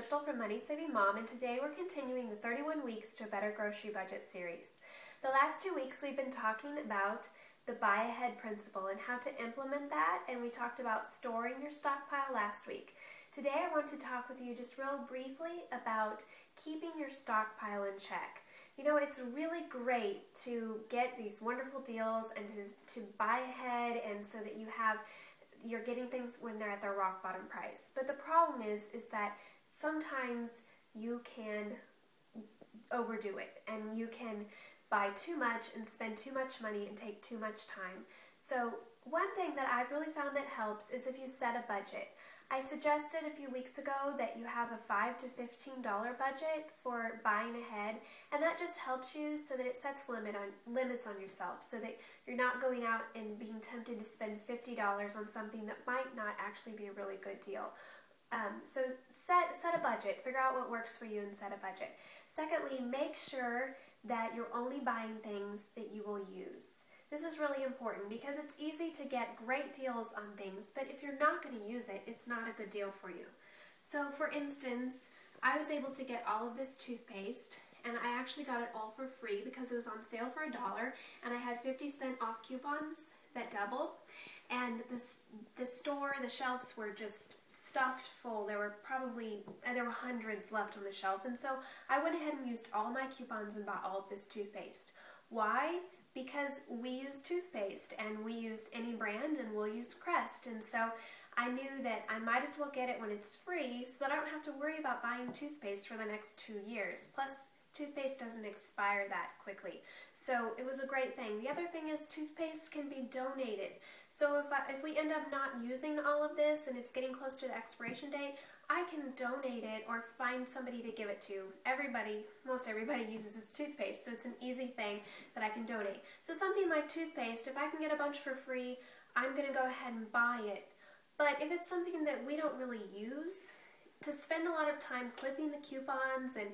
Crystal from Money Saving Mom, and today we're continuing the 31 Weeks to a Better Grocery Budget series. The last 2 weeks we've been talking about the buy ahead principle and how to implement that, and we talked about storing your stockpile last week. Today I want to talk with you just real briefly about keeping your stockpile in check. You know, it's really great to get these wonderful deals and to buy ahead, and so that you're getting things when they're at their rock bottom price. But the problem is that sometimes you can overdo it, and you can buy too much and spend too much money and take too much time. So one thing that I've really found that helps is if you set a budget. I suggested a few weeks ago that you have a $5 to $15 budget for buying ahead, and that just helps you so that it sets limits on yourself, so that you're not going out and being tempted to spend $50 on something that might not actually be a really good deal. So set a budget, figure out what works for you and set a budget. Secondly, make sure that you're only buying things that you will use. This is really important because it's easy to get great deals on things, but if you're not going to use it, it's not a good deal for you. So for instance, I was able to get all of this toothpaste, and I actually got it all for free because it was on sale for $1, and I had 50-cent off coupons that doubled. And the store, the shelves were just stuffed full. There were hundreds left on the shelf, and so I went ahead and used all my coupons and bought all of this toothpaste. Why? Because we use toothpaste, and we used any brand, and we'll use Crest, and so I knew that I might as well get it when it's free so that I don't have to worry about buying toothpaste for the next 2 years. Plus, toothpaste doesn't expire that quickly, so it was a great thing. The other thing is toothpaste can be donated. So if we end up not using all of this and it's getting close to the expiration date, I can donate it or find somebody to give it to. Most everybody uses toothpaste, so it's an easy thing that I can donate. So something like toothpaste, if I can get a bunch for free, I'm going to go ahead and buy it. But if it's something that we don't really use, to spend a lot of time clipping the coupons and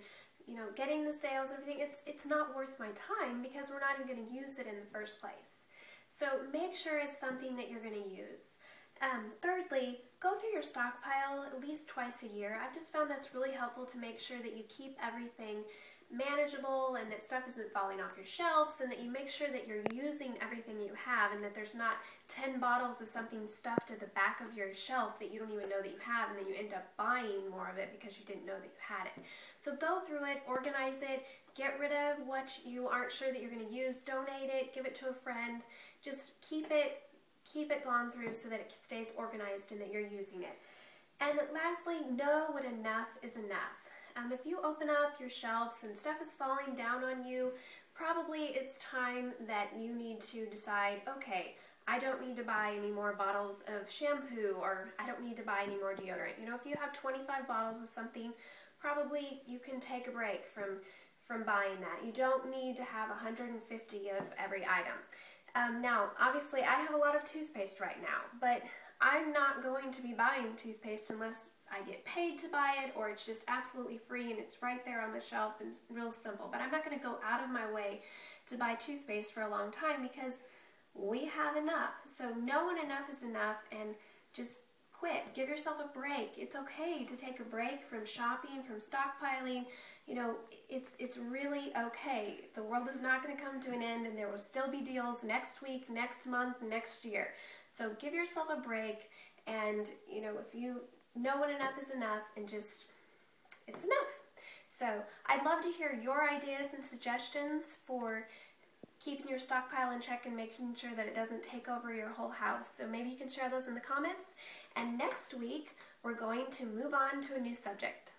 getting the sales and everything, it's not worth my time because we're not even going to use it in the first place. So make sure it's something that you're going to use. Thirdly, go through your stockpile at least twice a year. I've just found that's really helpful to make sure that you keep everything manageable and that stuff isn't falling off your shelves, and that you make sure that you're using everything you have, and that there's not 10 bottles of something stuffed at the back of your shelf that you don't even know that you have, and then you end up buying more of it because you didn't know that you had it. So go through it, organize it, get rid of what you aren't sure that you're going to use, donate it, give it to a friend. Just keep it gone through so that it stays organized and that you're using it. And lastly, know when enough is enough. If you open up your shelves and stuff is falling down on you, probably it's time that you need to decide, okay, I don't need to buy any more bottles of shampoo, or I don't need to buy any more deodorant. You know, if you have 25 bottles of something, probably you can take a break from buying that. You don't need to have 150 of every item. Now, obviously, I have a lot of toothpaste right now, but I'm not going to be buying toothpaste unless I get paid to buy it, or it's just absolutely free and it's right there on the shelf and it's real simple. But I'm not going to go out of my way to buy toothpaste for a long time because we have enough. So know when enough is enough and just quit. Give yourself a break. It's okay to take a break from shopping, from stockpiling. You know, it's really okay. The world is not going to come to an end, and there will still be deals next week, next month, next year. So give yourself a break, and if you know when enough is enough, and just, it's enough. So I'd love to hear your ideas and suggestions for keeping your stockpile in check and making sure that it doesn't take over your whole house. So maybe you can share those in the comments. And next week, we're going to move on to a new subject.